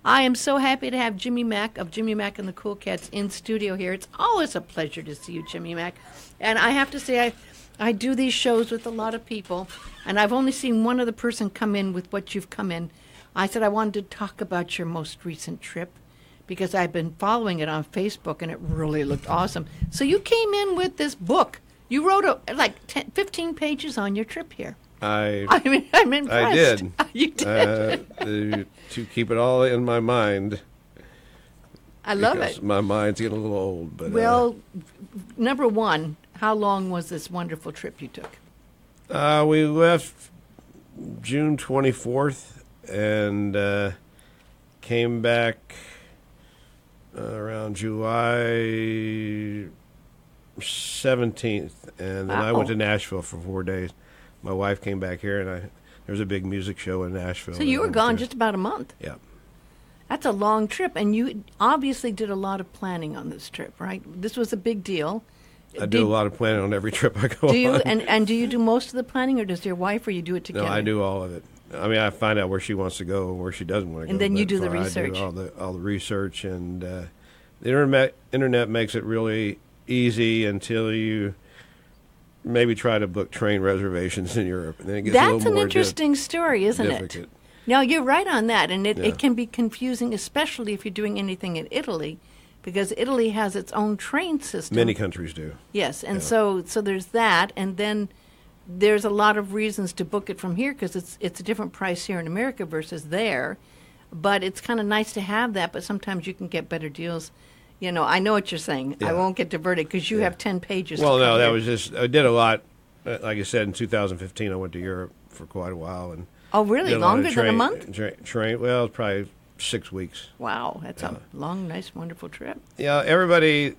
I am so happy to have Jimmy Mack of Jimmy Mack and the Cool Cats in studio here. It's always a pleasure to see you, Jimmy Mack. And I have to say, I do these shows with a lot of people, and I've only seen one other person come in with what you've come in. I said I wanted to talk about your most recent trip because I've been following it on Facebook, and it really looked awesome. So you came in with this book. You wrote 15 pages on your trip here. I'm impressed. I did. You did. To keep it all in my mind. I love it. My mind's getting a little old. But well, number one, how long was this wonderful trip you took? We left June 24th and came back around July 17th, and then I went to Nashville for 4 days. My wife came back here, and there was a big music show in Nashville. So you were gone just about a month. Yeah. That's a long trip, and you obviously did a lot of planning on this trip, right? This was a big deal. I do a lot of planning on every trip I go on. Do you? And do you do most of the planning, or does your wife, or you do it together? No, I do all of it. I mean, I find out where she wants to go and where she doesn't want to go. And then you do the research. I do all the research, and the internet makes it really easy until you maybe try to book train reservations in Europe. And then it gets a little more That's an interesting story, isn't difficult. it? No, you're right on that, and it can be confusing, especially if you're doing anything in Italy, because Italy has its own train system. Many countries do. Yes, and so there's that, and then there's a lot of reasons to book it from here because it's a different price here in America versus there, but it's kind of nice to have that, but sometimes you can get better deals. You know, I know what you're saying. Yeah. I won't get diverted because you have 10 pages. Well, no, that was just, I did a lot. Like I said, in 2015, I went to Europe for quite a while. And oh, really? Longer than a month? Well, probably 6 weeks. Wow, that's a long, nice, wonderful trip. Yeah, everybody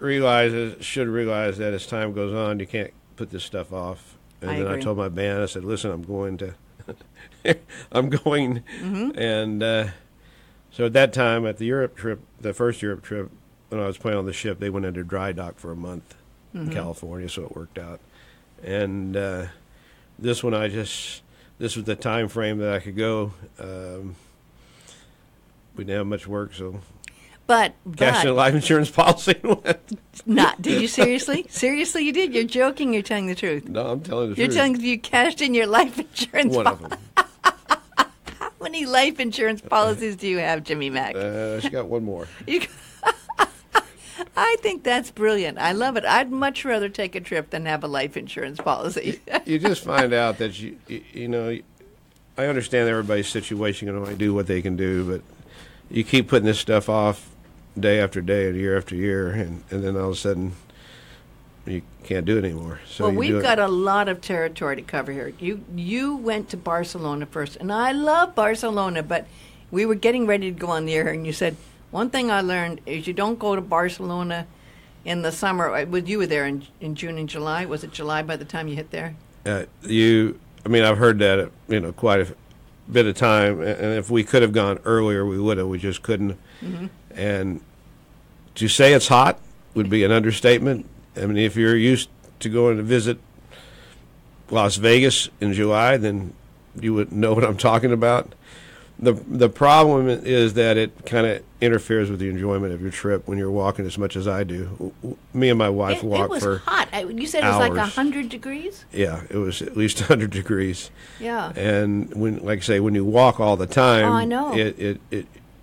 should realize that as time goes on, you can't put this stuff off. And I then agree. I told my band, I said, listen, I'm going to, I'm going. Mm-hmm. And so at that time, at the Europe trip, the first Europe trip, when I was playing on the ship, they went into dry dock for a month in California, so it worked out. And this one, this was the time frame that I could go. We didn't have much work, so But cashed in a life insurance policy. not. Did you seriously? Seriously, you did? You're joking. You're telling the truth. No, I'm telling the You're truth. telling you cashed in your life insurance. One of them. How many life insurance policies do you have, Jimmy Mack? She got one more. I think that's brilliant. I love it. I'd much rather take a trip than have a life insurance policy. You just find out that you know. I understand everybody's situation and only do what they can do, but you keep putting this stuff off day after day and year after year, and then all of a sudden you can't do it anymore. So well, we've got a lot of territory to cover here. You went to Barcelona first, and I love Barcelona, but we were getting ready to go on the air, and you said, one thing I learned is you don't go to Barcelona in the summer. You were there in June and July. Was it July by the time you hit there? I've heard that, quite a bit of time, and if we could have gone earlier, we would have. We just couldn't. Mm-hmm. And to say it's hot would be an understatement. I mean, if you're used to going to visit Las Vegas in July, then you would know what I'm talking about. The problem is that it kind of interferes with the enjoyment of your trip when you're walking as much as I do. Me and my wife walk for It was hot. You said it was hours. like 100 degrees? Yeah, it was at least 100 degrees. Yeah. And when you walk all the time, I know.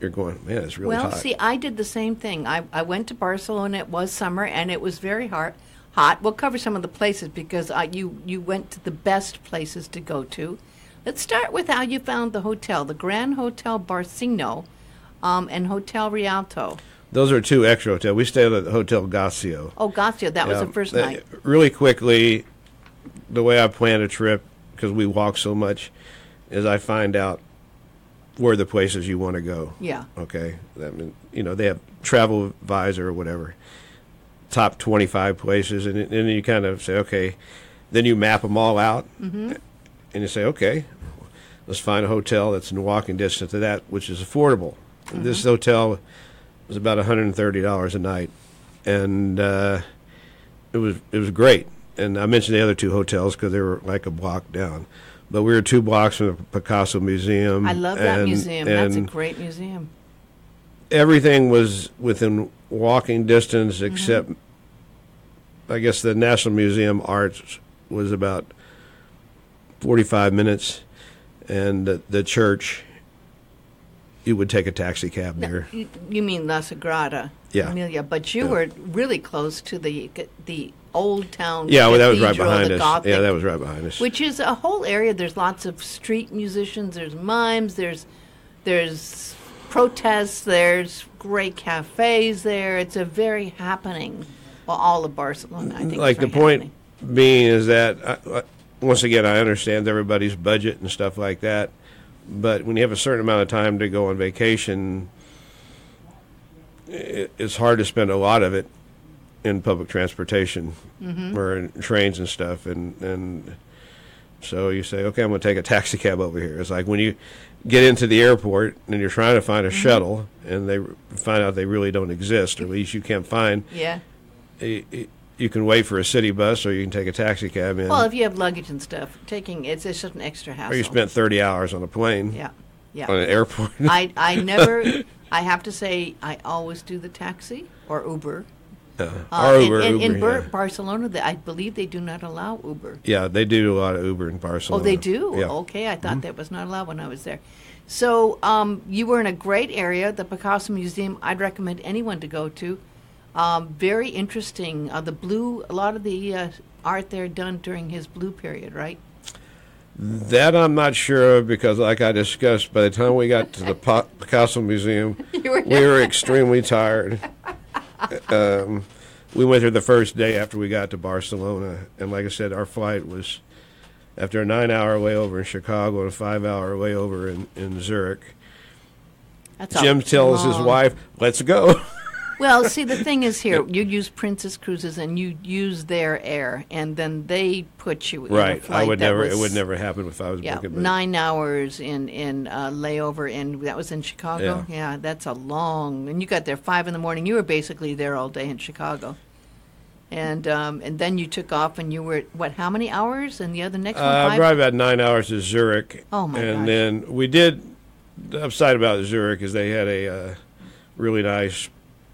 You're going, man, it's really hot. Well, see, I did the same thing. I went to Barcelona. It was summer, and it was very hot. We'll cover some of the places because you went to the best places to go to. Let's start with how you found the hotel, the Grand Hotel Barcino and Hotel Rialto. Those are two extra hotels. We stayed at the Hotel Gazio. Oh, Gazio, that was the first night. Really quickly, the way I plan a trip, because we walk so much, is I find out where the places you want to go. Yeah. Okay? I mean, they have Travel Advisor or whatever, top 25 places, and then you kind of say, okay, then you map them all out. Mm-hmm. And you say, okay, let's find a hotel that's in walking distance to that, which is affordable. Mm-hmm. This hotel was about $130 a night, and it was great. And I mentioned the other two hotels because they were like a block down. but we were 2 blocks from the Picasso Museum. I love that museum. That's a and great museum. everything was within walking distance except, I guess, the National Museum Arts was about 45 minutes, and the church, you would take a taxi cab there. You mean La Sagrada Yeah. Familia, but you were really close to the old town. Yeah, well, that was right cathedral, behind the us. Gothic, Yeah, that was right behind us. which is a whole area. There's lots of street musicians. There's mimes. There's protests. There's great cafes there. It's a very happening. Well, all of Barcelona, I think. Like the is very point happening. being is that, once again, I understand everybody's budget and stuff like that, but when you have a certain amount of time to go on vacation, it's hard to spend a lot of it in public transportation or in trains and stuff, and so you say, okay, I'm going to take a taxi cab over here. It's like when you get into the airport and you're trying to find a shuttle, and they find out they really don't exist, or at least you can't find. Yeah. You can wait for a city bus, or you can take a taxi cab in. Well, if you have luggage and stuff, it's just an extra hassle. Or you spent 30 hours on a plane. Yeah. On an airport. I never. I have to say, I always do the taxi or Uber. Or Uber. In yeah. Barcelona, I believe they do not allow Uber. Yeah, they do a lot of Uber in Oh, Barcelona. they do? Yeah. Okay, I thought that was not allowed when I was there. So you were in a great area, the Picasso Museum. I'd recommend anyone to go to. Very interesting. The blue, a lot of the art there done during his blue period, right? That I'm not sure of, because, like I discussed, by the time we got to the Picasso Museum, we were extremely tired. We went there the first day after we got to Barcelona, and like I said, our flight was, after a 9-hour layover in Chicago and a 5-hour layover in Zurich. Jim tells his wife, "Let's go." Well, see, the thing is here, you use Princess Cruises and you use their air, and then they put you in a flight It would never happen if I was booking. 9 hours in layover, and that was in Chicago. Yeah, that's a long. And you got there 5 a.m. You were basically there all day in Chicago, and then you took off, and you were how many hours? And the other next one, 5? Probably about 9 hours to Zurich. Oh my gosh! And then we did. The upside about Zurich is they had a really nice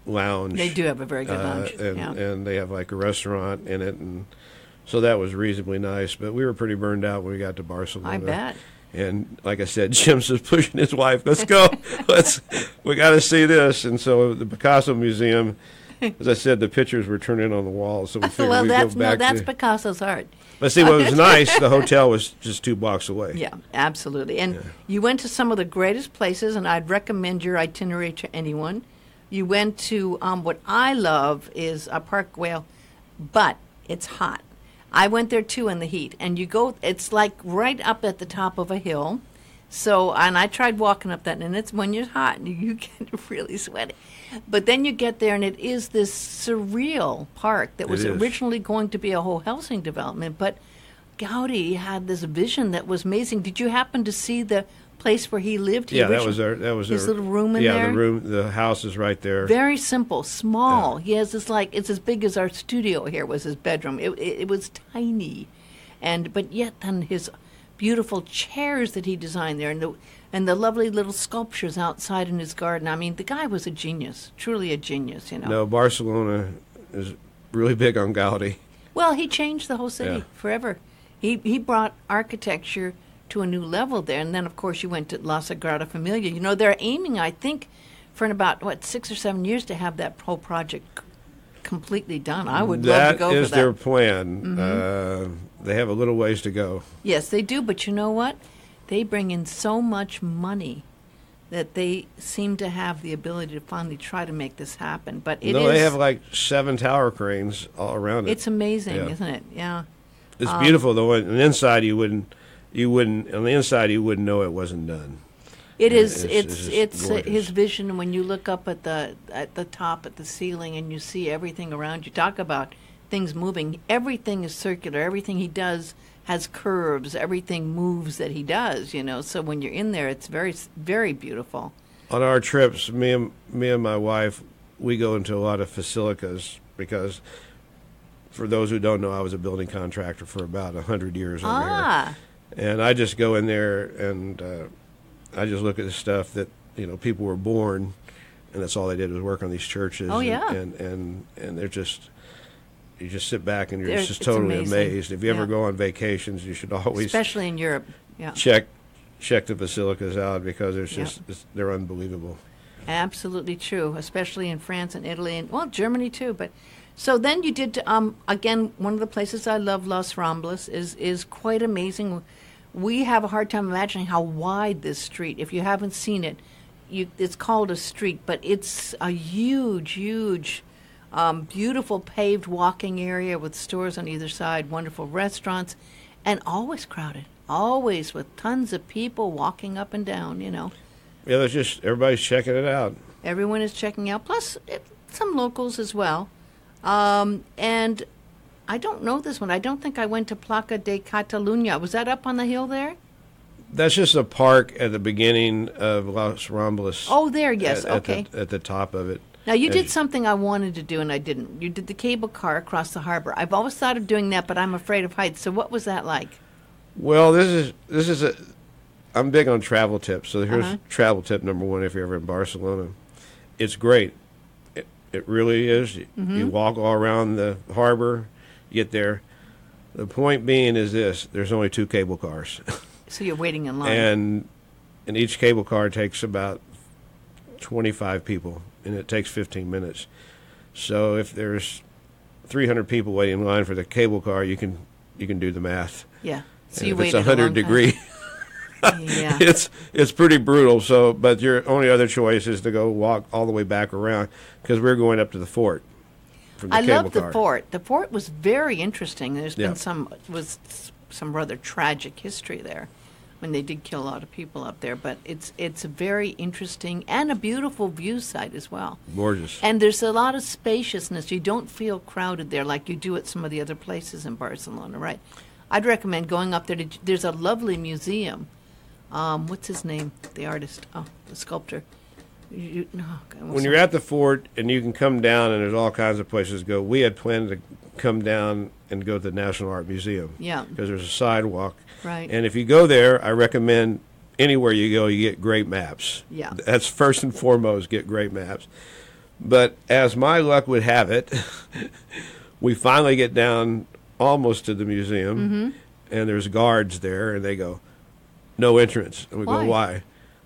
lounge. They do have a very good lounge, and they have like a restaurant in it, and so that was reasonably nice. But we were pretty burned out when we got to Barcelona. I bet. And like I said, Jim's just pushing his wife. Let's go. We got to see this. And so the Picasso Museum, as I said, the pictures were turned in on the wall. So we figured we'd go back. That's Picasso's art. But see, what was nice, the hotel was just 2 blocks away. Yeah, absolutely. And you went to some of the greatest places, and I'd recommend your itinerary to anyone. You went to what I love is Park Güell, but it's hot. I went there too in the heat, and you go. It's like right up at the top of a hill. So, and I tried walking up that, and it's when you're hot, you get really sweaty. But then you get there, and it is this surreal park that was originally going to be a whole housing development. But Gaudi had this vision that was amazing. Did you happen to see the place where he lived? That was his little room in there. Yeah, the house is right there. Very simple, small. Yeah. He has this it's as big as our studio here was his bedroom. It was tiny, but yet then his beautiful chairs that he designed there, and the lovely little sculptures outside in his garden. I mean, the guy was a genius, truly a genius. No, Barcelona is really big on Gaudi. Well, he changed the whole city forever. He brought architecture to a new level there. And then, of course, you went to La Sagrada Familia. They're aiming, I think, for in about, 6 or 7 years to have that whole project completely done. I would love to go for that. That is their plan. Mm-hmm. They have a little ways to go. Yes, they do. But you know what? They bring in so much money that they seem to have the ability to finally try to make this happen. But they have like 7 tower cranes all around it. It's amazing, isn't it? Yeah. It's beautiful, though. On the inside, you wouldn't know it wasn't done. It is. It's his vision. When you look up at the top, at the ceiling, and you see everything around you. Talk about things moving. Everything is circular. Everything he does has curves. Everything moves that he does. So when you're in there, it's very, very beautiful. On our trips, me and my wife, we go into a lot of basilicas because, for those who don't know, I was a building contractor for about 100 years over here. And I just go in there and I just look at the stuff that, people were born, and that's all they did was work on these churches. Oh, yeah. And they're just, you just sit back and you're just It's totally amazing. amazed. If you ever Yeah. go on vacations, you should always Especially in Europe. Yeah. check the basilicas out, because there's Yeah. they're unbelievable. Absolutely true, especially in France and Italy and, well, Germany too. But so then you did, again, one of the places I love, Los Ramblas, is quite amazing. We have a hard time imagining how wide this street, if you haven't seen it, it's called a street, but it's a huge, huge, beautiful paved walking area with stores on either side, wonderful restaurants, and always crowded, always with tons of people walking up and down, Yeah, there's just everybody's checking it out. Everyone is checking out, plus some locals as well. And I don't know this one. I don't think I went to Placa de Catalunya. Was that up on the hill there? That's just a park at the beginning of Los Ramblas. Oh, there, yes, okay. At the top of it. Now, you did something I wanted to do and I didn't. You did the cable car across the harbor. I've always thought of doing that, but I'm afraid of heights. So what was that like? Well, this is I'm big on travel tips. So here's travel tip number one if you're ever in Barcelona. It's great. It really is. You walk all around the harbor, you get there. The point being is this: there's only 2 cable cars. So you're waiting in line. And each cable car takes about 25 people, and it takes 15 minutes. So if there's 300 people waiting in line for the cable car, you can do the math. Yeah. So And you if it's waited 100 degree, Yeah. it's pretty brutal. So, but your only other choice is to go walk all the way back around, because we're going up to the fort from the I cable love the car. fort. The fort was very interesting. There's Yeah. been some rather tragic history there when they did kill a lot of people up there. But it's a very interesting and a beautiful view site as well. Gorgeous. And there's a lot of spaciousness. You don't feel crowded there like you do at some of the other places in Barcelona, right? I'd recommend going up there. There's a lovely museum. What's his name? The artist. Oh, the sculptor. When you're at the fort and you can come down, and there's all kinds of places to go. We had planned to come down and go to the National Art Museum. Yeah. Because there's a sidewalk. Right. And if you go there, I recommend anywhere you go, you get great maps. Yeah. That's first and foremost, get great maps. But as my luck would have it, we finally get down almost to the museum, and there's guards there, and they go, "No entrance." And we Why? go, "Why?"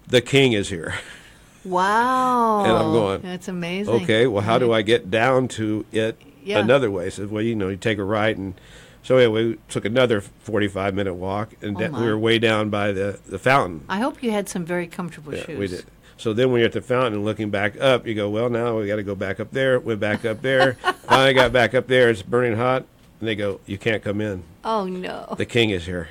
"The king is here." Wow. And I'm going, That's amazing. Okay, well, how do I get down to it Yeah. another way? So, well, you take a right. And so anyway, we took another 45-minute walk, and Oh, my. we were way down by the fountain. I hope you had some very comfortable Yeah, shoes. we did. So then when you're at the fountain and looking back up, you go, well, now we got to go back up there. Went back up there. Finally got back up there. It's burning hot. And they go, you can't come in. Oh, no. The king is here.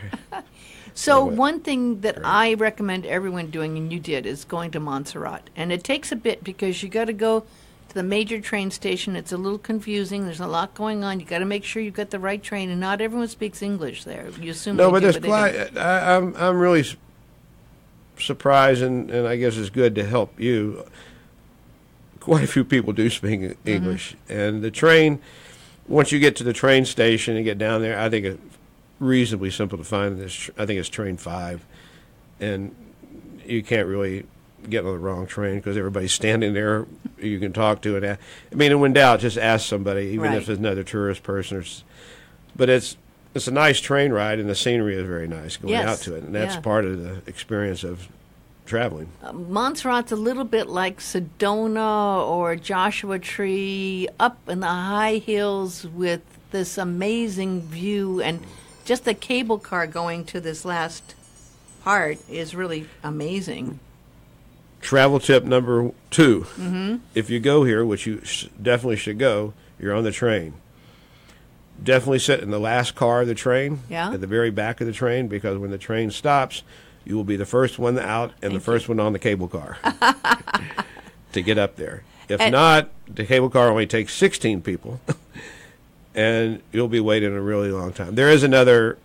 So Anyway, one thing that I recommend everyone doing, and you did, is going to Montserrat. And it takes a bit because you got to go to the major train station. It's a little confusing. There's a lot going on. You got to make sure you got the right train, and not everyone speaks English there. You assume No, they but do, there's they don't. quite. I'm really surprised, and I guess it's good to help you. Quite a few people do speak English, and the train. Once you get to the train station and get down there, I think it's reasonably simple to find. I think it's train 5, and you can't really get on the wrong train because everybody's standing there you can talk to. And and when in doubt, just ask somebody, even Right. if it's another tourist person. But it's a nice train ride, and the scenery is very nice going Yes. out to it, and that's Yeah. part of the experience of traveling. Montserrat's a little bit like Sedona or Joshua Tree, up in the high hills with this amazing view, and just the cable car going to this last part is really amazing. Travel tip number 2. If you go here, which you definitely should go, you're on the train. Definitely sit in the last car of the train, Yeah. at the very back of the train, because when the train stops, you will be the first one out and the first one on the cable car to get up there. If And- not, the cable car only takes 16 people, and you'll be waiting a really long time. There is another,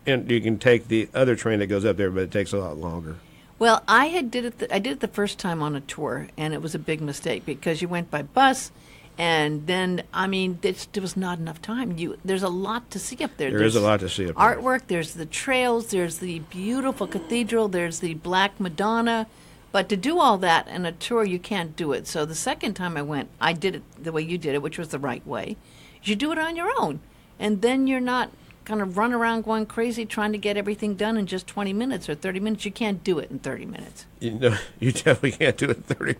and you can take the other train that goes up there, but it takes a lot longer. Well, I did it the first time on a tour, and it was a big mistake because you went by bus, And then, I mean, there was not enough time. There's a lot to see up there. There is a lot to see up there. Artwork, there's the trails, there's the beautiful cathedral, there's the Black Madonna. But to do all that in a tour, you can't do it. So the second time I went, I did it the way you did it, which was the right way. You do it on your own. And then you're not going to run around going crazy trying to get everything done in just 20 minutes or 30 minutes. You can't do it in 30 minutes. You definitely can't do it in 30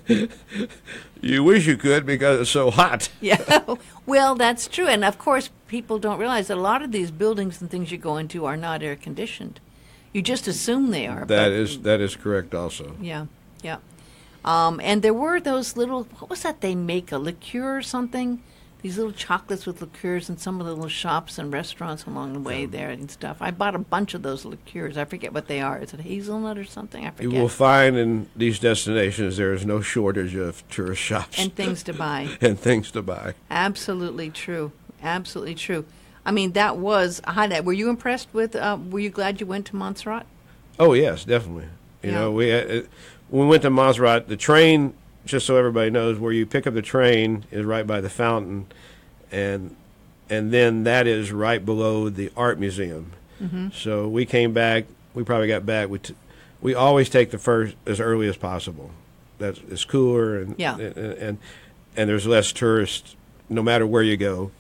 minutes. You wish you could because it's so hot. Yeah, well, that's true. And, of course, people don't realize that a lot of these buildings and things you go into are not air-conditioned. You just assume they are. That is correct also. Yeah, yeah. And there were those little, what was that they make, a liqueur or something? These little chocolates with liqueurs in some of the little shops and restaurants along the way there and stuff. I bought a bunch of those liqueurs. I forget what they are. Is it hazelnut or something? I forget. You will find in these destinations there is no shortage of tourist shops. And things to buy. And things to buy. Absolutely true. Absolutely true. I mean, that was a highlight. Were you impressed with, were you glad you went to Montserrat? Oh, yes, definitely. You know, when we went to Montserrat, the train, just so everybody knows, where you pick up the train is right by the fountain, and then that is right below the art museum. Mm-hmm. So we came back. We probably got back. We always take the first as early as possible. It's cooler and there's less tourists. No matter where you go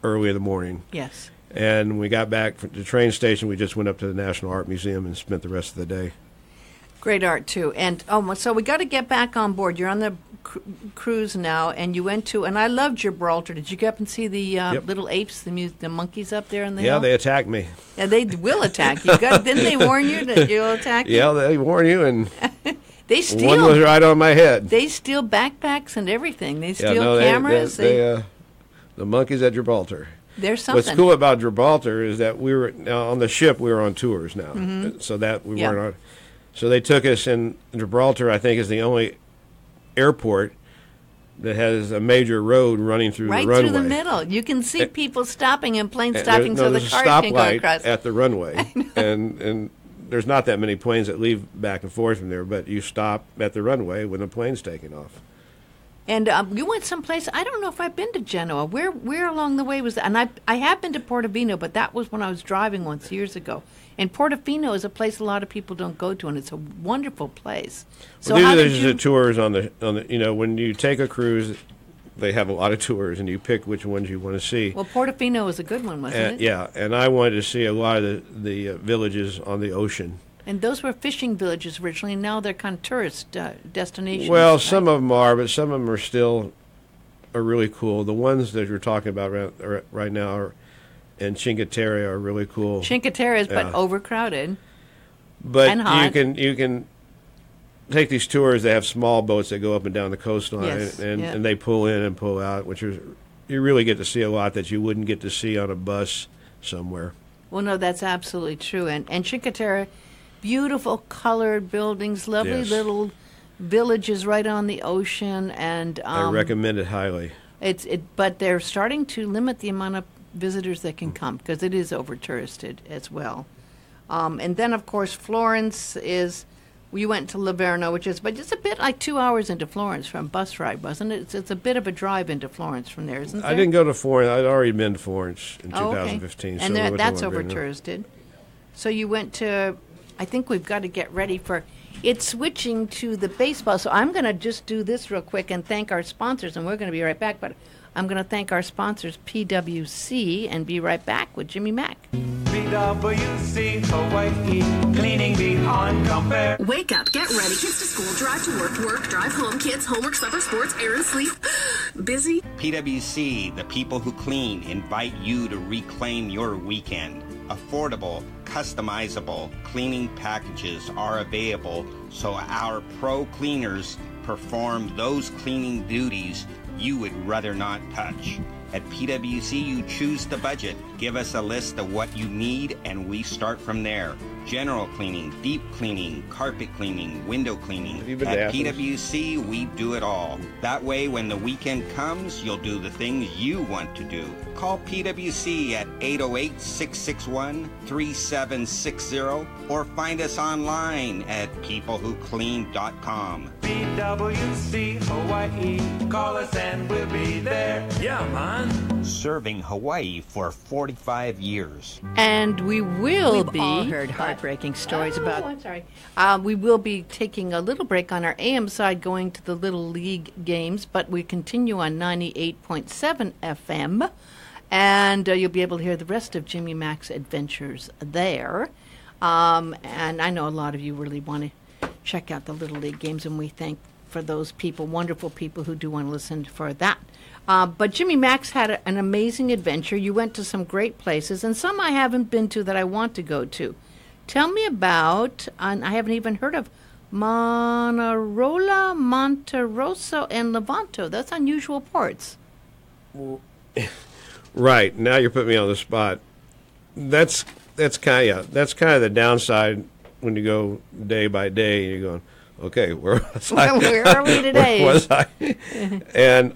early in the morning. Yes. And when we got back from the train station, we just went up to the National Art Museum and spent the rest of the day. Great art, too. And so we got to get back on board. You're on the cruise now, and you went to, and I love Gibraltar. Did you get up and see the little apes, the monkeys up there in the hill? Yeah, they attacked me. Yeah, they will attack you. Didn't they warn you that you'll attack you? Yeah, they warn you, and they steal. One was right on my head. They steal backpacks and everything. They steal cameras. The monkeys at Gibraltar. There's something. What's cool about Gibraltar is that we were now on the ship. We were on tours now, so that we weren't on. So they took us in Gibraltar. I think is the only airport that has a major road running through the runway. Right through the middle. You can see people stopping and planes stopping so the cars can go across. At the runway, and there's not that many planes that leave back and forth from there. But you stop at the runway when the plane's taking off. And you went someplace, I don't know if I've been to Genoa. Where along the way was that? And I have been to Portofino, but that was when I was driving once years ago. And Portofino is a place a lot of people don't go to, and it's a wonderful place. So well, these are the tours on the when you take a cruise, they have a lot of tours, and you pick which ones you want to see. Well, Portofino was a good one, wasn't it? Yeah, and I wanted to see a lot of the villages on the ocean. And those were fishing villages originally, and now they're kind of tourist destinations. Well, right? some of them are, but some of them are really cool. The ones that you're talking about right now in Cinque Terre are really cool. Cinque Terre is but overcrowded. But and hot. you can take these tours. They have small boats that go up and down the coastline, yes, and they pull in and pull out, which is you really get to see a lot that you wouldn't get to see on a bus somewhere. Well, no, that's absolutely true. And Cinque Terre, beautiful colored buildings, lovely little villages right on the ocean, and I recommend it highly. But they're starting to limit the amount of visitors that can come because it is over touristed as well. And then, of course, Florence is. We went to Livorno, but it's a bit like 2 hours into Florence from bus ride, wasn't it? It's a bit of a drive into Florence from there, isn't there? I didn't go to Florence. I'd already been to Florence in 2015. Okay. And that's over touristed. So you went to. I think we've got to get ready for. It's switching to the baseball, so I'm going to just do this real quick and thank our sponsors, and we're going to be right back. But I'm going to thank our sponsors, PwC, and be right back with Jimmy Mack. PwC, Hawaii, cleaning beyond compare. Wake up, get ready, kids to school, drive to work, drive home, kids, homework, supper, sports, errands, sleep. Busy? PwC, the people who clean, invite you to reclaim your weekend. Affordable, customizable cleaning packages are available so our pro cleaners perform those cleaning duties you would rather not touch. At PwC, you choose the budget. Give us a list of what you need, and we start from there. General cleaning, deep cleaning, carpet cleaning, window cleaning. At PwC, we do it all. That way, when the weekend comes, you'll do the things you want to do. Call PwC at 808-661-3760 or find us online at peoplewhoclean.com. BWC Hawaii. Call us and we'll be there. Yeah, man. Serving Hawaii for 45 years. And we will We've be all heard heartbreaking stories Oh, about. I'm sorry. We will be taking a little break on our AM side, going to the Little League games, but we continue on 98.7 FM, and you'll be able to hear the rest of Jimmy Mac's adventures there. And I know a lot of you really want to check out the Little League games, and we thank for those people, wonderful people who do want to listen for that. But Jimmy Mac's had an amazing adventure. You went to some great places, and some I haven't been to that I want to go to. Tell me about, and I haven't even heard of, Manarola, Monterosso, and Levanto. That's unusual ports. Right. Now you're putting me on the spot. That's kind of the downside when you go day by day and you're going, okay, where was I? Where are we today? Where was I? And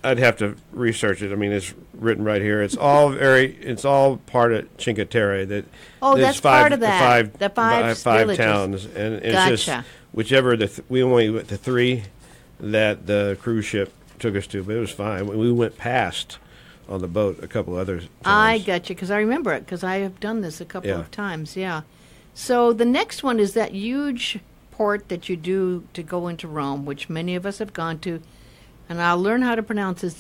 I'd have to research it. I mean, it's written right here. It's all part of Cinque Terre. That's part of that. The five villages. Towns, and it's Gotcha. just whichever we only went to 3 that the cruise ship took us to, but it was fine. We went past on the boat a couple other times. I got you, because I remember it, because I have done this a couple Yeah. of times, yeah. So the next one is that huge port that you do to go into Rome, which many of us have gone to, and I'll learn how to pronounce it.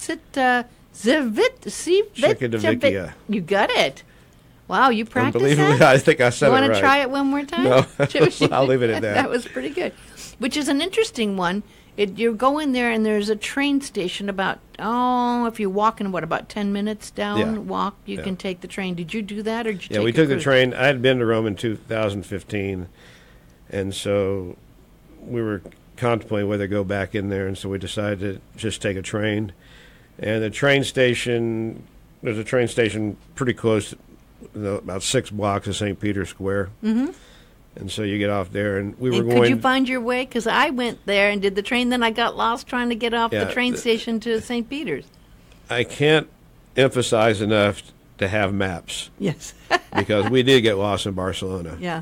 Civitavecchia. You got it. Wow, you practiced Unbelievably, that? I think I said You it want right. to try it one more time? No, I'll leave it at that. That was pretty good. Which is an interesting one. You go in there, and there's a train station about, if you walk in, about 10 minutes down, Yeah. walk, you Yeah. can take the train. Did you do that, or did you Yeah, take we a took the cruise? train. I had been to Rome in 2015, and so we were contemplating whether to go back in there, and so we decided to just take a train. And there's a train station pretty close, about 6 blocks of St. Peter's Square. Mm-hmm. And so you get off there, and we were And going. could you find your way? Because I went there and did the train, then I got lost trying to get off the train station to St. Peter's. I can't emphasize enough to have maps Yes. because we did get lost in Barcelona. Yeah.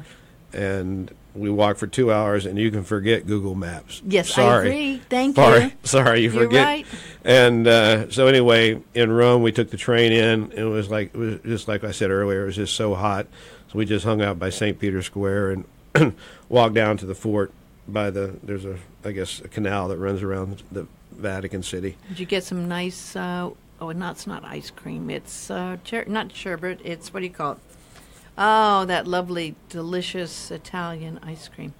And we walked for 2 hours, and you can forget Google Maps. Yes, Sorry. I agree. Thank Sorry. you. Sorry, you You're forget. right. And so anyway, in Rome, we took the train in. And it was just like I said earlier. It was just so hot, so we just hung out by St. Peter's Square and walked down to the fort. There's a canal that runs around the Vatican City. Did you get some nice? It's not ice cream. It's not sherbet. It's, what do you call it? Oh, that lovely, delicious Italian ice cream.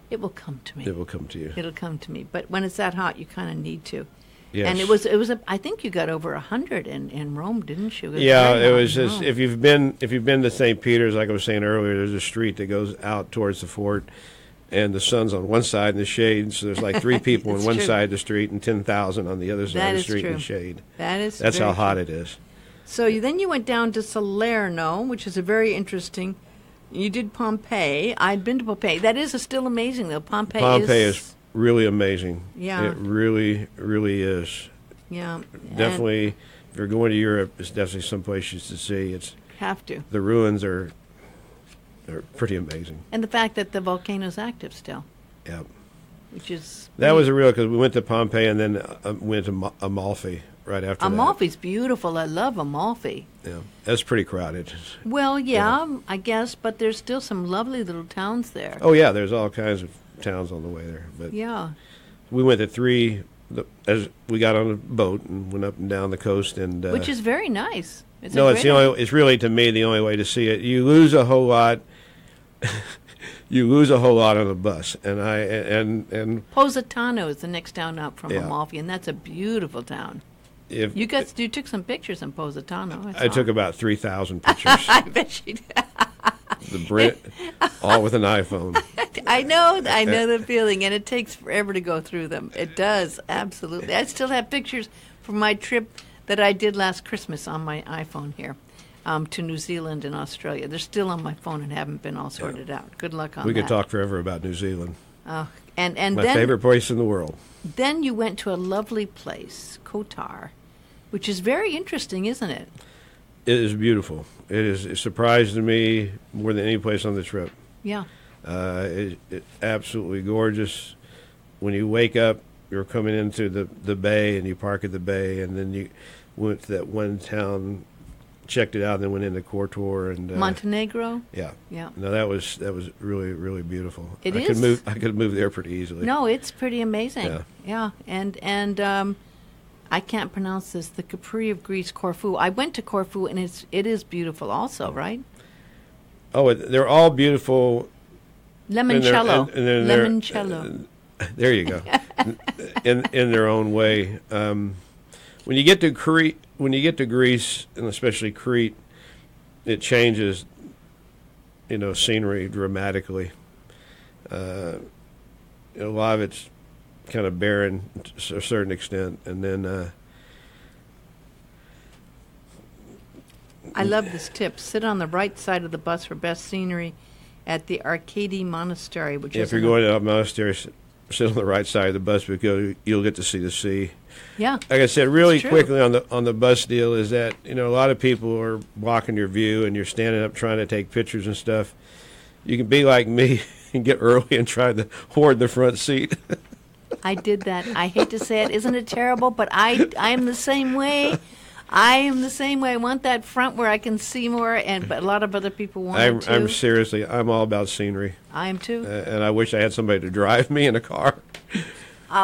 It will come to me. It will come to you. It'll come to me. But when it's that hot, you kind of need to. Yes. And it was. I think you got over 100 in Rome, didn't you? Yeah, very it hot was in just Rome. if you've been to St. Peter's, like I was saying earlier, there's a street that goes out towards the fort, and the sun's on one side in the shade, so there's like 3 people on It's one true. side of the street and 10,000 on the other side That of the is street in true. the shade. That's That's very how hot true. it is. So then you went down to Salerno, which is a very interesting. You did Pompeii. I'd been to Pompeii. That is still amazing, though. Pompeii is really amazing. Yeah. It really, really is. Yeah. Definitely, if you're going to Europe, it's definitely some place you should see. Have to. The ruins are pretty amazing. And the fact that the volcano's active still, Yeah. which is... That was a real, because we went to Pompeii and then went to Amalfi right after that. Amalfi's beautiful. I love Amalfi. Yeah, that's pretty crowded. Well, yeah, I guess, but there's still some lovely little towns there. Oh yeah, there's all kinds of towns on the way there. But Yeah. we went to 3 as we got on a boat and went up and down the coast, and Which is very nice. It's it's really, to me, the only way to see it. You lose a whole lot. You lose a whole lot on a bus, and Positano is the next town up from Yeah. Amalfi, and that's a beautiful town. if You took some pictures in Positano. I took about 3,000 pictures. I bet you did. The Brit, all with an iPhone. I know the feeling, and it takes forever to go through them. It does, absolutely. I still have pictures from my trip that I did last Christmas on my iPhone here to New Zealand and Australia. They're still on my phone and haven't been all sorted out. Good luck on We that. could talk forever about New Zealand. And My then, favorite place in the world. Then you went to a lovely place, Kotar, which is very interesting, isn't it? It is beautiful. It surprised me more than any place on the trip. Yeah. It absolutely gorgeous. When you wake up, you're coming into the bay, and you park at the bay, and then you went to that one town, checked it out, and then went into Kotor and Montenegro. Yeah, Yeah. No, that was really really beautiful. It I is. I could move there pretty easily. No, it's pretty amazing. Yeah. Yeah. And I can't pronounce this. The Capri of Greece, Corfu. I went to Corfu, and it is beautiful also, right? Oh, they're all beautiful. Limoncello. And they're- Limoncello. There you go. in their own way. When you get to Greece, and especially Crete, it changes, scenery dramatically. A lot of it's kind of barren to a certain extent, and then I love this tip. Sit on the right side of the bus for best scenery at the Arcady Monastery, which is if you're going to a monastery, sit on the right side of the bus because you'll get to see the sea. Yeah. Like I said, really It's true. quickly on the bus deal is that a lot of people are blocking your view, and you're standing up trying to take pictures and stuff. You can be like me and get early and try to hoard the front seat. I did that. I hate to say it. Isn't it terrible? But I am the same way. I am the same way. I want that front where I can see more, but a lot of other people want it too. I'm all about scenery, I am too. and I wish I had somebody to drive me in a car.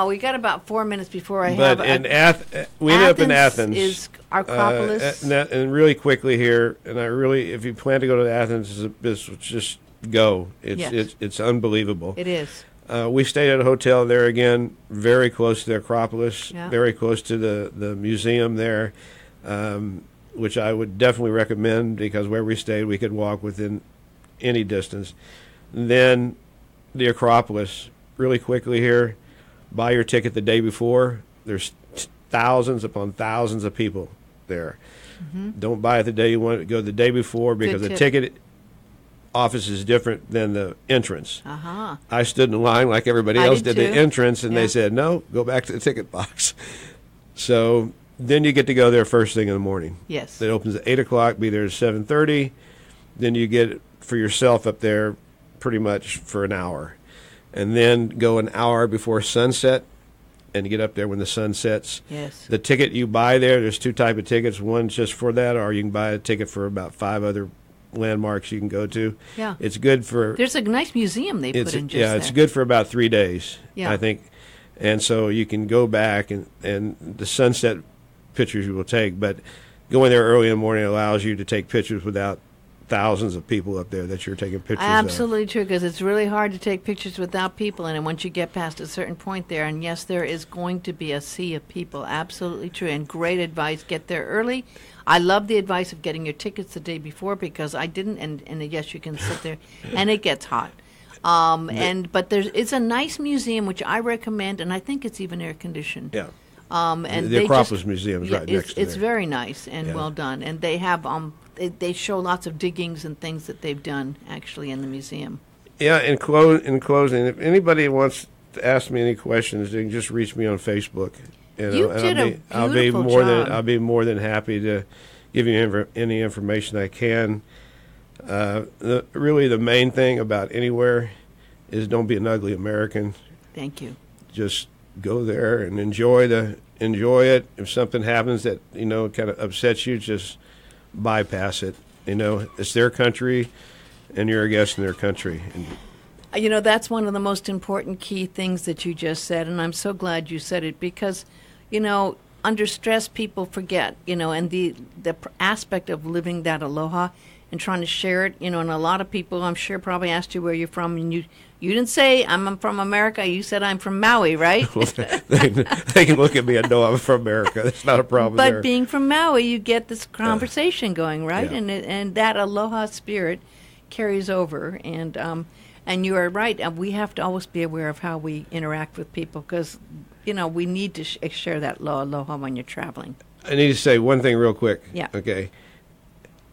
We got about 4 minutes before I But have. we ended up in Athens. Is Acropolis. And really quickly here, and if you plan to go to Athens, just go. Yes. It's unbelievable. It is. We stayed at a hotel there again, very close to the Acropolis, Yeah. very close to the museum there, which I would definitely recommend because where we stayed, we could walk within any distance. Then the Acropolis, really quickly here, buy your ticket the day before. There's thousands upon thousands of people there. Mm-hmm. Don't buy it the day you want to go the day before because the tip. ticket office is different than the entrance. Uh-huh. I stood in line like everybody I else did did the too. entrance, and Yeah. they said, no, go back to the ticket box. So then you get to go there first thing in the morning. Yes. It opens at 8 o'clock, be there at 7:30. Then you get it for yourself up there pretty much for an hour. And then go an hour before sunset and get up there when the sun sets. Yes. The ticket you buy there's two type of tickets. One's just for that, or you can buy a ticket for about 5 other landmarks you can go to. Yeah. It's good for... There's a nice museum they put in just there. it's good for about 3 days, Yeah. I think. And so you can go back, and the sunset pictures you will take, but going there early in the morning allows you to take pictures without thousands of people up there that you're taking pictures of. Absolutely true, because it's really hard to take pictures without people, and once you get past a certain point there, and yes, there is going to be a sea of people. Absolutely true, and great advice. Get there early. I love the advice of getting your tickets the day before because I didn't, and yes, you can sit there, and it gets hot. But it's a nice museum which I recommend, and I think it's even air conditioned. Yeah. And The Acropolis Museum is right next to it's there. very nice and Yeah. well done, and they have they show lots of diggings and things that they've done actually in the museum. Yeah, in closing, if anybody wants to ask me any questions, they can just reach me on Facebook. You and did I'll a be beautiful more job. I'll be more than happy to give you any information I can. Really, the main thing about anywhere is don't be an ugly American. Thank you. Just go there and enjoy it. If something happens that kind of upsets you, just bypass it. It's their country, and you're a guest in their country. And That's one of the most important key things that you just said, and I'm so glad you said it because, under stress people forget, and the aspect of living that aloha and trying to share it, and a lot of people, I'm sure, probably asked you where you're from, and you didn't say I'm from America. You said I'm from Maui, right? they can look at me and know I'm from America. That's not a problem But there. being from Maui, you get this conversation going, right? Yeah. And that aloha spirit carries over. And you are right. We have to always be aware of how we interact with people because, we need to share that aloha when you're traveling. I need to say one thing real quick. Yeah. Okay.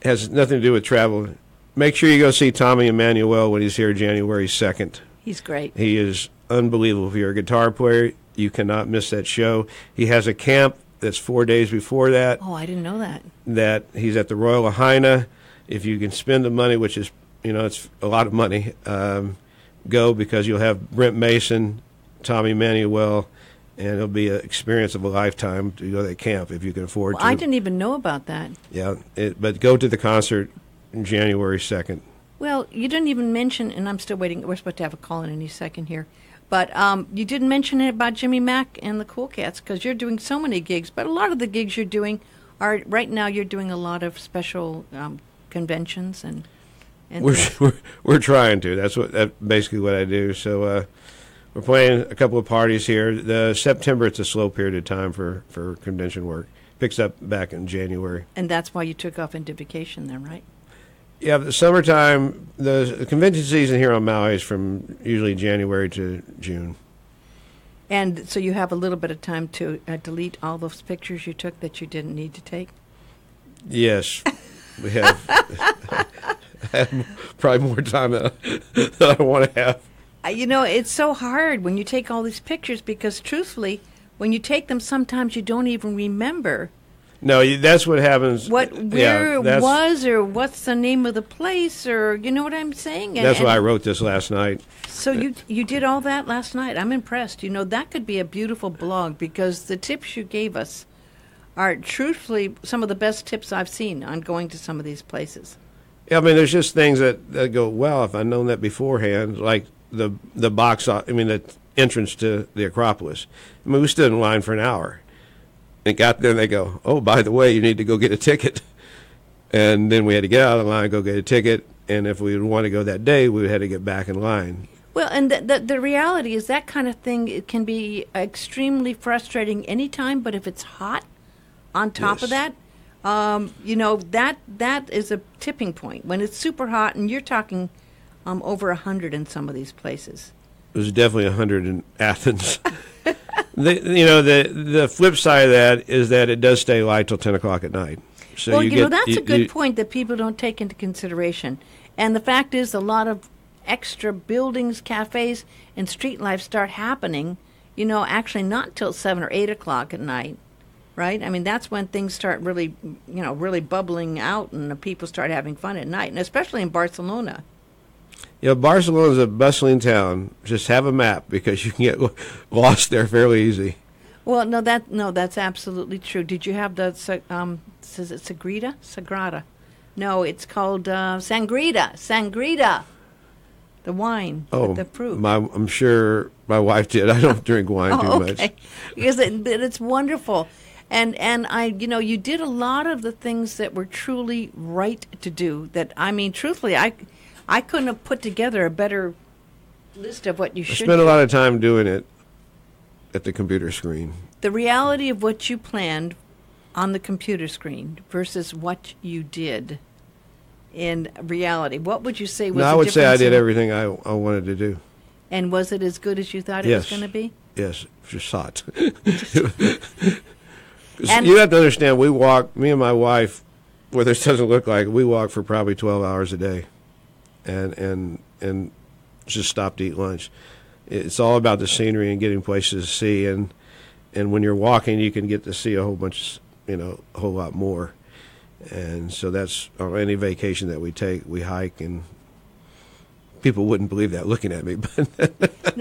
Has nothing to do with travel. Make sure you go see Tommy Emmanuel when he's here January 2nd. He's great. He is unbelievable. If you're a guitar player, you cannot miss that show. He has a camp that's 4 days before that. Oh, I didn't know that. That he's at the Royal Lahaina. If you can spend the money, which is, it's a lot of money, go because you'll have Brent Mason, Tommy Manuel, and it'll be an experience of a lifetime to go to that camp if you can afford to. I didn't even know about that. Yeah, but go to the concert January 2nd. Well, you didn't even mention, and I'm still waiting. We're supposed to have a call in any second here. But you didn't mention it about Jimmy Mack and the Cool Cats because you're doing so many gigs. But a lot of the gigs you're doing are, right now you're doing a lot of special conventions and we're trying to. That's basically what I do. So we're playing a couple of parties here. The September, it's a slow period of time for convention work. Picks up back in January. And that's why you took off into vacation then, right? Yeah, the summertime, the convention season here on Maui is from usually January to June. And so you have a little bit of time to delete all those pictures you took that you didn't need to take? Yes, we have. I have probably more time than I want to have. You know, it's so hard when you take all these pictures because, truthfully, when you take them, sometimes you don't even remember. No, that's what happens. Where it was, or what's the name of the place, or you know what I'm saying? That's why I wrote this last night. So you did all that last night. I'm impressed. You know, that could be a beautiful blog because the tips you gave us are truthfully some of the best tips I've seen on going to some of these places. Yeah, I mean, there's just things that go, well, if I'd known that beforehand, like the the entrance to the Acropolis. I mean, we stood in line for an hour. And got there and they go, oh, by the way, you need to go get a ticket. And then we had to get out of the line, go get a ticket. And if we want to go that day, we had to get back in line. Well, and the reality is that kind of thing, it can be extremely frustrating anytime. But if it's hot on top of that, you know, that is a tipping point. When it's super hot and you're talking over 100 in some of these places. It was definitely 100 in Athens. The flip side of that is that it does stay light till 10 o'clock at night. So well, that's a good point that people don't take into consideration. And the fact is a lot of extra buildings, cafes, and street life start happening, you know, actually not till 7 or 8 o'clock at night, right? I mean, that's when things start really, you know, really bubbling out and the people start having fun at night, and especially in Barcelona. You know, Barcelona's a bustling town. Just have a map because you can get lost there fairly easy. Well, that's absolutely true. Did you have the is it Sagrada? No, it's called Sangrita. The wine with the fruit. I'm sure my wife did. I don't drink wine too much. Because it's wonderful. And I, you know, you did a lot of the things that were truly right to do. That, I mean, truthfully, I couldn't have put together a better list of what you should do. I spent a lot of time doing it at the computer screen. The reality of what you planned on the computer screen versus what you did in reality. What would you say was the difference? I would say I did everything I wanted to do. And was it as good as you thought it was going to be? Yes, just hot. You have to understand, we walk, me and my wife, what this doesn't look like, we walk for probably 12 hours a day. And just stop to eat lunch. It's all about the scenery and getting places to see, and when you're walking, you can get to see a whole bunch, a whole lot more. And so that's on any vacation that we take, we hike, and people wouldn't believe that looking at me. But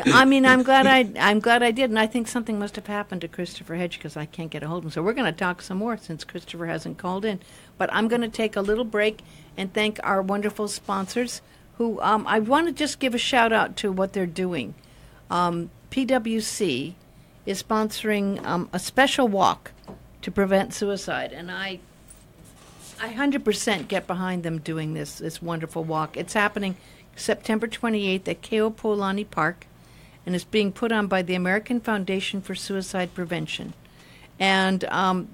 I mean, I'm glad I did, and I think something must have happened to Christopher Hedge because I can't get a hold of him. So we're going to talk some more since Christopher hasn't called in. But I'm going to take a little break and thank our wonderful sponsors, who I want to just give a shout out to what they're doing. PwC is sponsoring a special walk to prevent suicide, and I 100% get behind them doing this wonderful walk. It's happening September 28th at Keopolani Park, and it's being put on by the American Foundation for Suicide Prevention. And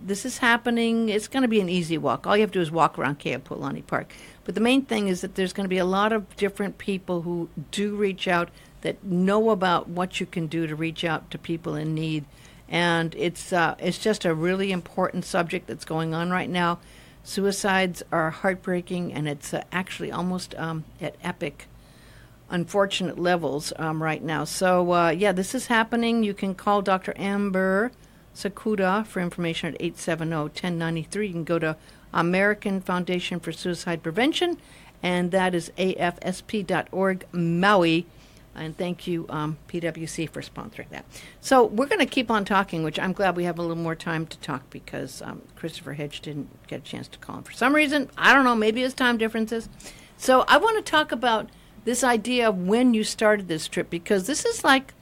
this is happening. It's going to be an easy walk. All you have to do is walk around Keopolani Park. But the main thing is that there's going to be a lot of different people who do reach out, that know about what you can do to reach out to people in need. And it's just a really important subject that's going on right now. Suicides are heartbreaking, and it's actually almost at epic, unfortunate levels right now. So, this is happening. You can call Dr. Amber Sakuda for information at 870-1093. You can go to American Foundation for Suicide Prevention, and that is afsp.org, Maui. And thank you, PwC, for sponsoring that. So we're going to keep on talking, which I'm glad we have a little more time to talk because Christopher Hedge didn't get a chance to call him. For some reason, I don't know, maybe it's time differences. So I want to talk about this idea of when you started this trip, because this is like,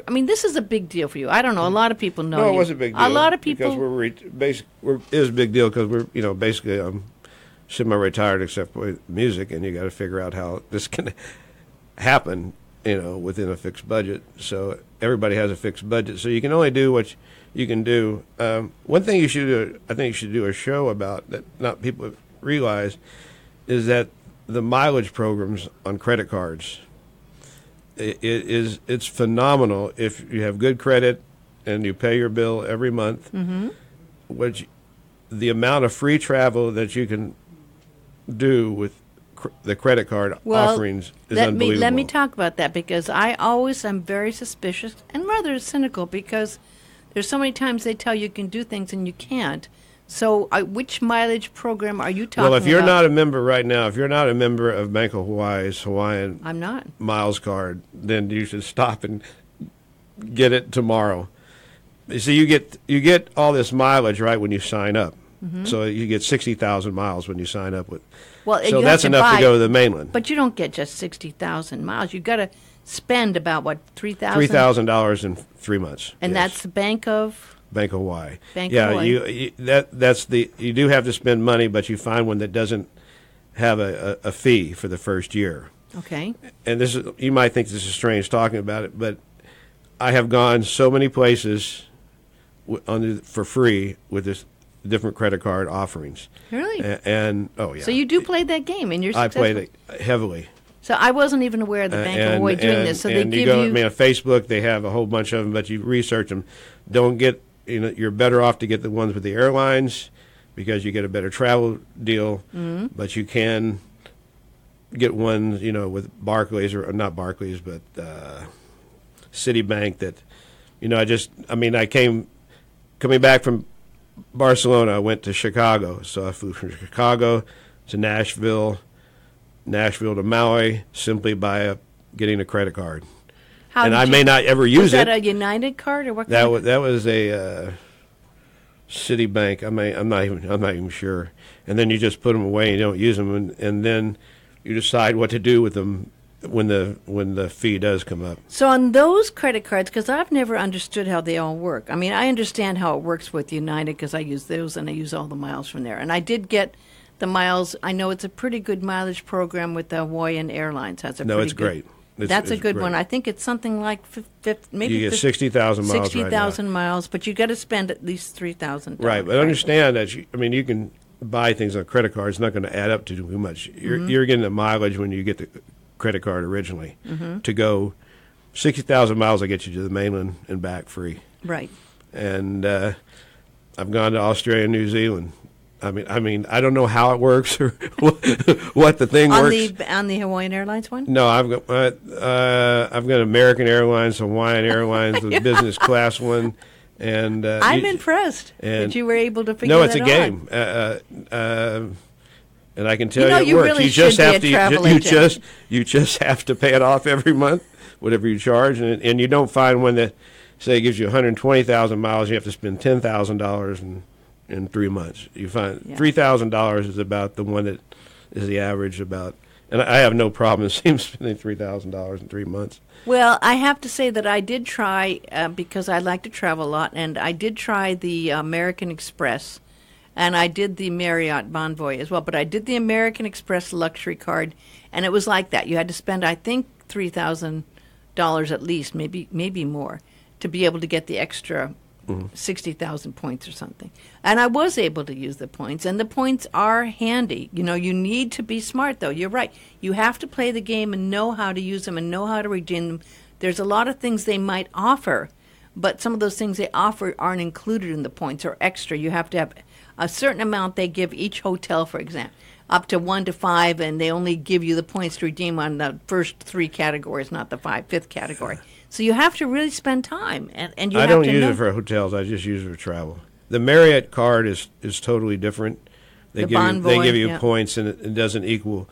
this is a big deal for you. I don't know. A lot of people know No, you. it was a big deal. A lot of people. Because it is a big deal because we're, basically, I'm semi-retired except for music, and you got to figure out how this can happen, within a fixed budget. So everybody has a fixed budget. So you can only do what you can do. One thing you should do, I think you should do a show about that not people realize, is that the mileage programs on credit cards, it's phenomenal if you have good credit and you pay your bill every month. Mm-hmm. Which the amount of free travel that you can do with the credit card offerings is unbelievable. Let me talk about that, because I always am very suspicious and rather cynical, because there's so many times they tell you can do things and you can't. So which mileage program are you talking about? Well, if you're not a member right now, if you're not a member of Bank of Hawaii's Hawaiian I'm not. Miles card, then you should stop and get it tomorrow. So you get all this mileage right when you sign up. Mm-hmm. So you get 60,000 miles when you sign up with. Well, so that's enough to go to the mainland. But you don't get just 60,000 miles. You've got to spend about what, $3,000? $3,000 in 3 months. And yes. that's the Bank of Hawaii. Bank of Hawaii. You do have to spend money, but you find one that doesn't have a fee for the first year. Okay. And you might think this is strange talking about it, but I have gone so many places for free with this different credit card offerings. Really? And oh yeah. So you do play that game, and you're successful? I played it heavily. So I wasn't even aware of the Bank of Hawaii doing this. So they give you. On Facebook, they have a whole bunch of them, but you research them. Don't get. You're better off to get the ones with the airlines because you get a better travel deal. Mm-hmm. But you can get ones, with Barclays or not Barclays, but Citibank. That, coming back from Barcelona, I went to Chicago. So I flew from Chicago to Nashville to Maui simply by getting a credit card. I may not ever use it. Was that a United card or what? That was a Citibank. I'm not even sure. And then you just put them away and you don't use them, and then you decide what to do with them when the fee does come up. So on those credit cards, because I've never understood how they all work. I mean, I understand how it works with United because I use those and I use all the miles from there. And I did get the miles. I know it's a pretty good mileage program with the Hawaiian Airlines. It's great. That's a good one. I think it's something like maybe you get 60,000 miles. 60,000 miles, but you got to spend at least $3,000. Right, but understand that you can buy things on credit cards. It's not going to add up to too much. You're getting the mileage when you get the credit card originally. Mm-hmm. To go 60,000 miles, will get you to the mainland and back free. Right. And I've gone to Australia and New Zealand. I mean, I don't know how it works or what the thing works. On the Hawaiian Airlines one? No, I've got American Airlines, Hawaiian Airlines, the business class one, and I'm impressed that you were able to figure that out. No, it's a game, and I can tell you it works. Really you just have to you just have to pay it off every month, whatever you charge, and you don't find one that say gives you 120,000 miles. You have to spend $10,000 in 3 months. You find $3,000 is about the one that is the average about, and I have no problem spending $3,000 in 3 months. Well, I have to say that I did try, because I like to travel a lot, and I did try the American Express, and I did the Marriott Bonvoy as well, but I did the American Express luxury card, and it was like that. You had to spend, I think, $3,000 at least, maybe more, to be able to get the extra 60,000 points or something. And I was able to use the points, and the points are handy. You need to be smart, though. You're right. You have to play the game and know how to use them and know how to redeem them. There's a lot of things they might offer, but some of those things they offer aren't included in the points or extra. You have to have a certain amount they give each hotel, for example, up to 1 to 5, and they only give you the points to redeem on the first 3 categories, not the fifth category. So you have to really spend time, and you have to know. I don't use it for hotels. I just use it for travel. The Marriott card is totally different. They give you points, and it doesn't equal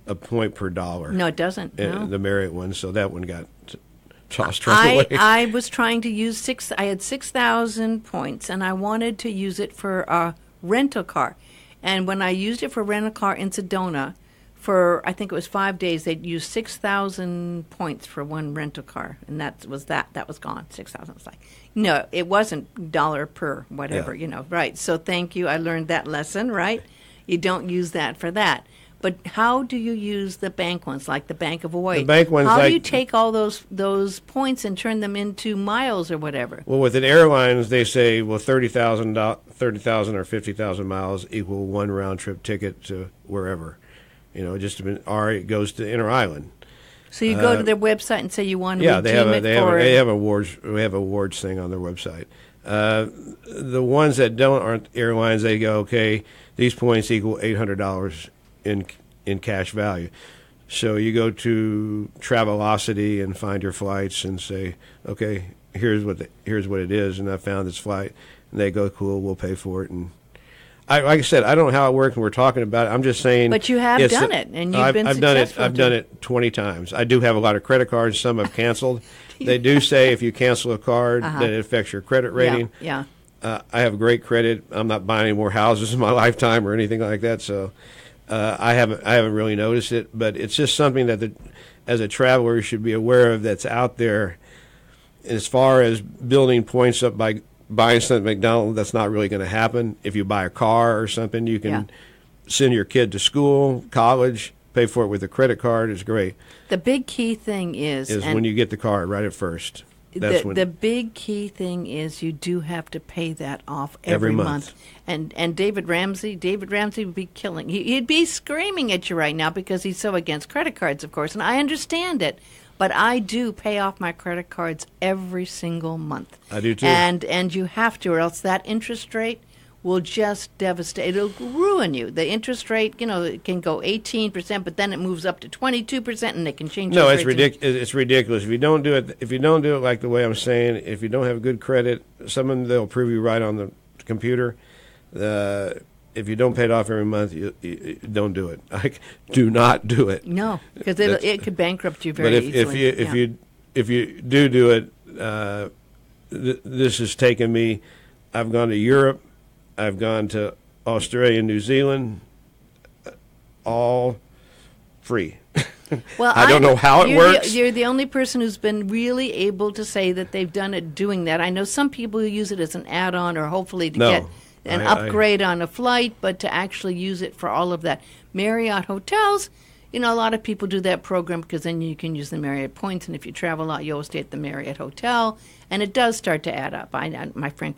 a point per dollar. No, it doesn't. No. The Marriott one, so that one got tossed right away. I was trying to use I had 6,000 points, and I wanted to use it for a rental car. And when I used it for rental car in Sedona, for I think it was 5 days, they'd use 6,000 points for one rental car, and that was gone. 6,000. It's like, no, it wasn't dollar per whatever, right? So thank you. I learned that lesson, right? You don't use that for that. But how do you use the bank ones, like the Bank of Hawaii? The bank ones, how do you take all those points and turn them into miles or whatever? Well, with an airlines, they say, 30,000 or 50,000 miles equal one round trip ticket to wherever. Or it goes to Inter-Island. So you go to their website and say you want to redeem it they have awards. We have awards thing on their website. The ones that aren't airlines, they go, okay, these points equal $800 in cash value. So you go to Travelocity and find your flights and say, okay, here's what it is, and I found this flight. And they go, cool, we'll pay for it. And like I said, I don't know how it works, and we're talking about it. I'm just saying. But you have done it, and you've been successful. I've done it 20 times. I do have a lot of credit cards. Some I've canceled. They do say if you cancel a card, that it affects your credit rating. Yeah. I have great credit. I'm not buying any more houses in my lifetime or anything like that. So I haven't really noticed it. But it's just something that as a traveler you should be aware of that's out there. As far as building points up by buying something at McDonald's, that's not really going to happen. If you buy a car or something, you can send your kid to school, college, pay for it with a credit card. It's great. The big key thing is when you get the card right at first. The big key thing is you do have to pay that off every month. And David Ramsey would be killing. He'd be screaming at you right now because he's so against credit cards, of course, and I understand it. But I do pay off my credit cards every single month. I do too. And you have to, or else that interest rate will just devastate. It'll ruin you. The interest rate, it can go 18%, but then it moves up to 22%, and they can change. No, it's ridiculous. It's ridiculous. If you don't do it like the way I'm saying, if you don't have good credit, they'll approve you right on the computer. If you don't pay it off every month, you don't do it. Do not do it. No, because it could bankrupt you very easily. But if you do it, this has taken me. I've gone to Europe. I've gone to Australia, New Zealand, all free. Well, I don't know how it works. You're the only person who's been really able to say that they've done it doing that. I know some people who use it as an add-on or hopefully to get an upgrade on a flight, but to actually use it for all of that. Marriott hotels, a lot of people do that program because then you can use the Marriott points, and if you travel a lot, you always stay at the Marriott hotel, and it does start to add up. My friend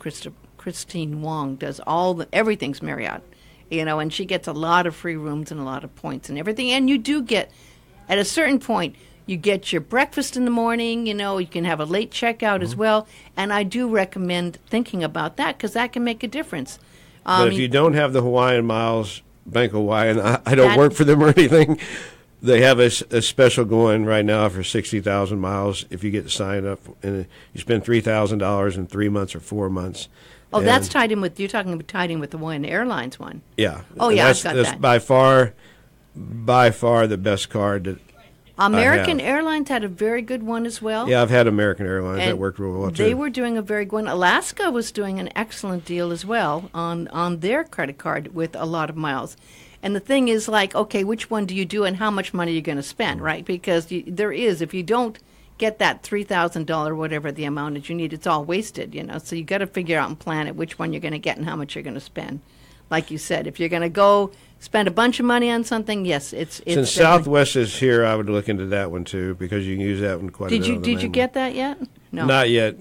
Christine Wong does everything's Marriott, and she gets a lot of free rooms and a lot of points and everything, and you do get, at a certain point, you get your breakfast in the morning, you can have a late checkout as well. And I do recommend thinking about that because that can make a difference. But if you don't have the Hawaiian miles, Bank of Hawaii, and I don't work for them or anything, they have a special going right now for 60,000 miles if you get signed up. And you spend $3,000 in 3 months or 4 months. Oh, that's tied in with, you're talking about tied in with the Hawaiian Airlines one. Yeah. Oh, yeah, I've got that's that. By far the best card that American Airlines had a very good one as well. Yeah, I've had American Airlines. That worked real well, too. They were doing a very good one. Alaska was doing an excellent deal as well on their credit card with a lot of miles. And the thing is, okay, which one do you do and how much money are you going to spend, right? Because if you don't get that $3,000, whatever the amount that you need, it's all wasted, So you got to figure out and plan it which one you're going to get and how much you're going to spend. Like you said, if you're going to go spend a bunch of money on something, yes, it's since Southwest is here, I would look into that one too because you can use that one quite a bit. Did you get that yet? No, not yet.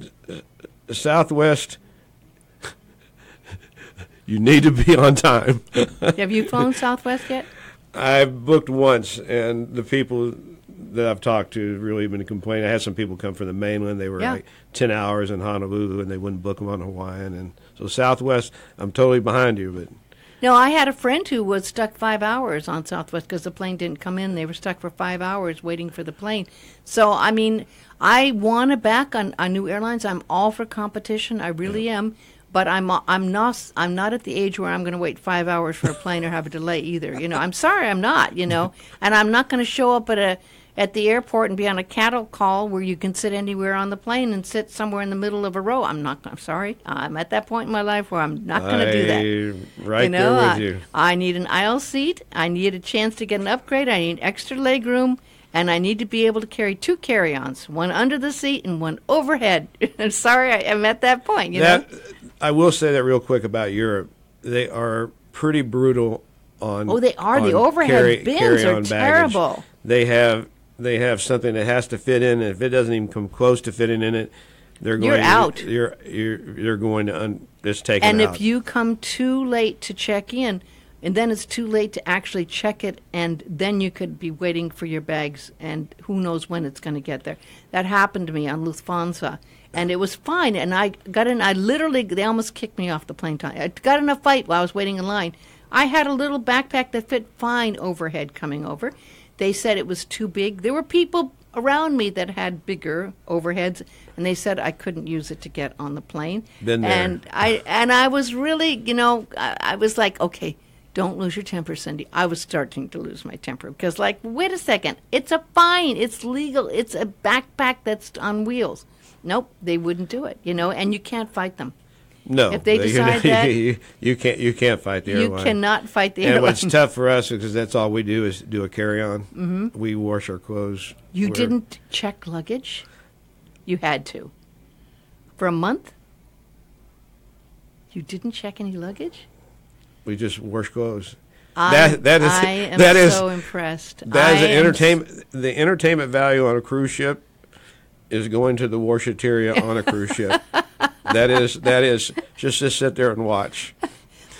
Southwest, you need to be on time. Have you flown Southwest yet? I've booked once, and the people that I've talked to really been complaining. I had some people come from the mainland. They were like 10 hours in Honolulu, and they wouldn't book them on Hawaiian. And so Southwest, I'm totally behind you, but. No, I had a friend who was stuck 5 hours on Southwest because the plane didn't come in. They were stuck for 5 hours waiting for the plane. So, I want to back on new airlines. I'm all for competition. I really am. But I'm not at the age where I'm going to wait 5 hours for a plane or have a delay either. I'm sorry, I'm not. And I'm not going to show up at the airport and be on a cattle call where you can sit anywhere on the plane and sit somewhere in the middle of a row. I'm sorry. I'm at that point in my life where I'm not going to do that. Right there with you. I need an aisle seat. I need a chance to get an upgrade. I need extra leg room. And I need to be able to carry 2 carry-ons, one under the seat and one overhead. I'm sorry, I'm at that point. I will say that real quick about Europe. They are pretty brutal on. Oh, they are. The overhead bins are terrible. They have something that has to fit in, and if it doesn't even come close to fitting in it, they're going. You're out. You're going to just take it out. And if you come too late to check in. And then it's too late to actually check it, and then you could be waiting for your bags, and who knows when it's going to get there. That happened to me on Lufthansa, and it was fine. And I got in. They almost kicked me off the plane. I got in a fight while I was waiting in line. I had a little backpack that fit fine overhead coming over. They said it was too big. There were people around me that had bigger overheads, and they said I couldn't use it to get on the plane. Been there. And I was really, I was like, okay. Don't lose your temper, Cindy. I was starting to lose my temper because, wait a second. It's a fine. It's legal. It's a backpack that's on wheels. Nope, they wouldn't do it, and you can't fight them. No. If they decide that. You can't fight the airline. You cannot fight the airline. And what's tough for us, because that's all we do is do a carry-on. Mm-hmm. We wash our clothes. You didn't check luggage? You had to. For a month? You didn't check any luggage? We just wash clothes. I am so impressed. That is entertainment. The entertainment value on a cruise ship is going to the washateria on a cruise ship. That is just to sit there and watch.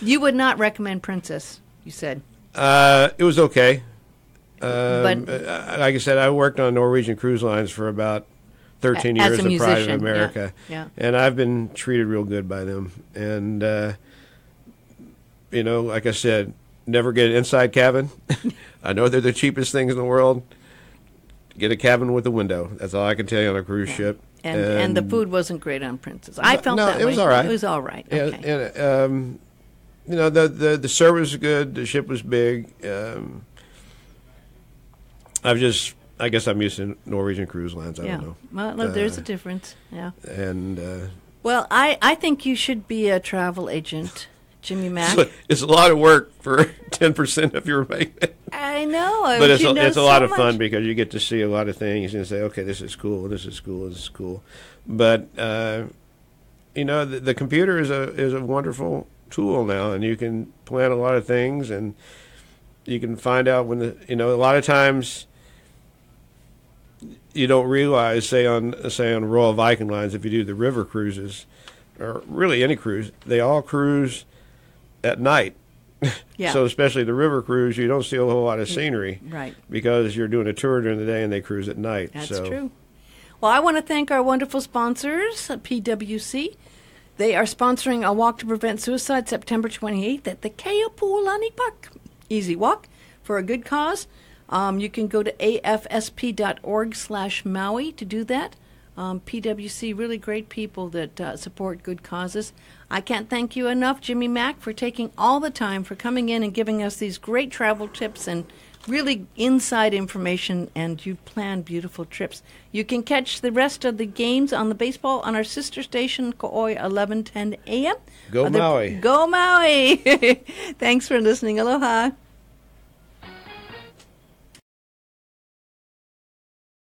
You would not recommend Princess, you said. It was okay. But like I said, I worked on Norwegian Cruise Lines for about 13 years as a of Pride of musician, America. Yeah. And I've been treated real good by them. And like I said, never get an inside cabin. I know they're the cheapest things in the world. Get a cabin with a window. That's all I can tell you on a cruise ship. And the food wasn't great on Princess. I felt that way. It was all right. It was all right. Okay. And the service was good. The ship was big. I guess I'm used to Norwegian Cruise Lines. I don't know. Well, look, there's a difference. Yeah. And well, I think you should be a travel agent. Jimmy Mack. It's a lot of work for 10% of your maintenance. I know. But it's a lot of fun because you get to see a lot of things and say, okay, this is cool, this is cool, this is cool. But, the computer is a wonderful tool now, and you can plan a lot of things, and you can find out when a lot of times you don't realize, say on Royal Viking Lines, if you do the river cruises, or really any cruise, they all cruise at night. Yeah. So especially the river cruise, you don't see a whole lot of scenery. Right. Because you're doing a tour during the day and they cruise at night. That's true. Well, I want to thank our wonderful sponsors, PwC. They are sponsoring a walk to prevent suicide September 28th at the Keopuolani Park. Easy walk for a good cause. You can go to afsp.org/Maui to do that. PwC, really great people that support good causes. I can't thank you enough, Jimmy Mack, for taking all the time, for coming in and giving us these great travel tips and really inside information, and you've planned beautiful trips. You can catch the rest of the games on the baseball on our sister station, Ko'oi, 11:10 a.m. Go Maui. Go Maui. Thanks for listening. Aloha.